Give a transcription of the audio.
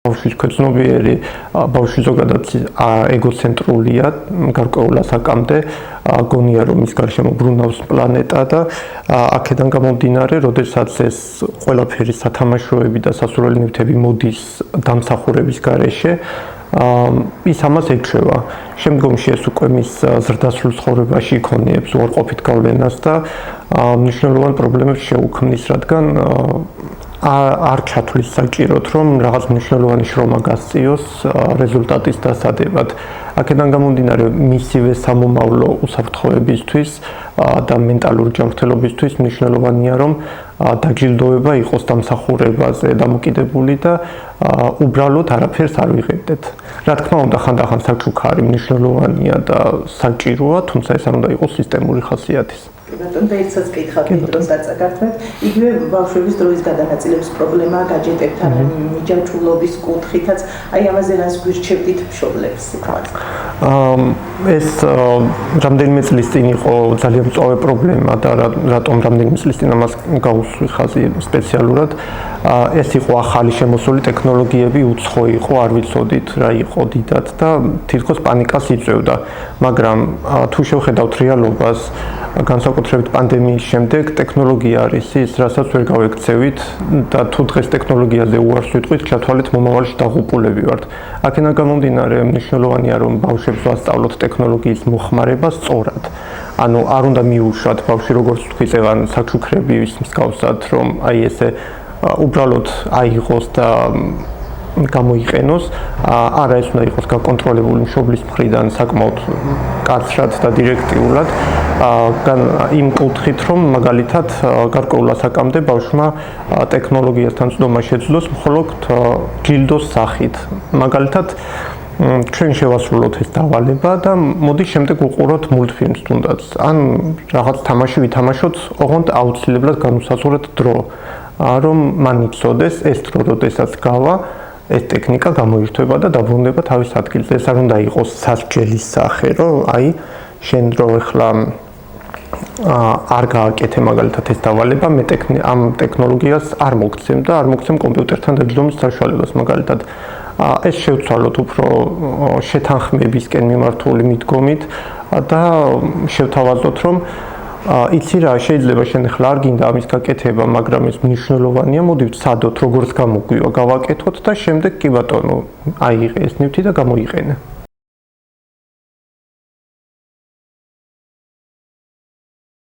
ბავშვის ქვეცნობიერი ბავშვი ზოგადად ეგოცენტრულია გარკვეულ ასაკამდე გონია რომ ის გარშემო ბრუნავს პლანეტა და აქედან გამომდინარე როდესაც ეს ყველაფერი სათამაშოები და სასურველი ნივთები მოდის დამსახურების გარეშე ის ამას ეჩვევა. შემდგომში ეს უკვე მის ზრდასრულ ცხოვრებაში იქონიებს უარყოფით გავლენას და მნიშვნელოვან პრობლემებს შეუქმნის, რადგან არ ჩათვლის საჭიროდ რომ რაღაც მნიშვნელოვანი შრომა გასწიოს რეზულტატის დასადებად. აქედან გამომდინარე მისივე სამომავლო უსაფრთხოებისთვის და მენტალური ჯანმრთელობისთვის მნიშვნელოვანია რომ დაჯილდოება იყოს დამსახურებაზე დამოკიდებული და უბრალოდ არაფერს არ ვიღებდეთ. რა თქმა უნდა ხანდახან საჩუქარი მნიშვნელოვანია და საჭიროა, თუმცა ეს არ უნდა იყოს სისტემური ხასიათის. ბატონო და ერთსაც კითხავთ დროს დაწაგართვეთ იგივე ბავშვების დროის გადანაწილების პრობლემა გაჯეტებთან მიჯაჭვულობის კუთხითაც აი ამაზე რას გვირჩევდით მშობლებს თქვათ ეს რამდენიმე წლის წინ იყო ძალიან მწვავე პრობლემა და რატომ რამდენიმე წლის წინ ამას გავუსვი ხაზი სპეციალურად ეს იყო ახალი შემოსული ტექნოლოგიები უცხო იყო არ ვიცოდით რა იყო დიდად და თითქოს პანიკას იწვევდა მაგრამ თუ შევხედავთ რეალობას განსაკუთრებით პანდემიის შემდეგ ტექნოლოგია არის ის, რასაც ვერ გავექცევით და თუ დღეს ტექნოლოგიაზე უარს ვიტყვით, ჩათვალეთ მომავალში დაღუპულები ვართ. აქედან გამომდინარე მნიშვნელოვანია რომ ბავშვებს ვასწავლოთ ტექნოლოგიის მოხმარება სწორად. ანუ არ უნდა მიუშვათ ბავშვი როგორც თქვი წევან საჩუქრების მსგავსად რომ აი ესე უბრალოდ აიღოს და გამოიყენოს, არა ეს უნდა იყოს გაკონტროლებული მშობლის მხრიდან საკმაოდ კაცრად და დირექტიულად იმ კუთხით რომ მაგალითად გარკვეულ ასაკამდე ბავშვმა ტექნოლოგიასთან წვდომა შეძლოს მხოლოდ ჯილდოს სახით. მაგალითად ჩვენ შევასრულოთ ეს დავალება და მოდი შემდეგ ვუყუროთ მულტფილმს თუნდაც. ან რაღაც თამაში ვითამაშოთ, ოღონდ აუცილებლად განუსაზღვროთ დრო, რომ მან იცოდეს ეს დრო როდესაც გავა ეს ტექნიკა გამოირთვება და დაბრუნდება თავის ადგილზე. ეს არ უნდა იყოს სასჯელის სახე, რომ აი შენ დრო ახლა არ გააკეთე მაგალითად ეს დავალება, მე ამ ტექნოლოგიას არ მოგცემ და არ მოგცემ კომპიუტერთან დაჯდომის საშუალებას მაგალითად. ეს შევცვალოთ უფრო შეთანხმებისკენ მიმართული მიდგომით და შევთავაზოთ რომ იცი რა შეიძლება შენ ახლა არ გინდა ამის გაკეთება, მაგრამ ეს მნიშვნელოვანია, მოდი ვცადოთ როგორც გამოგვივა, გავაკეთოთ და შემდეგ კი ბატონო აიღე ეს ნივთი და გამოიყენე.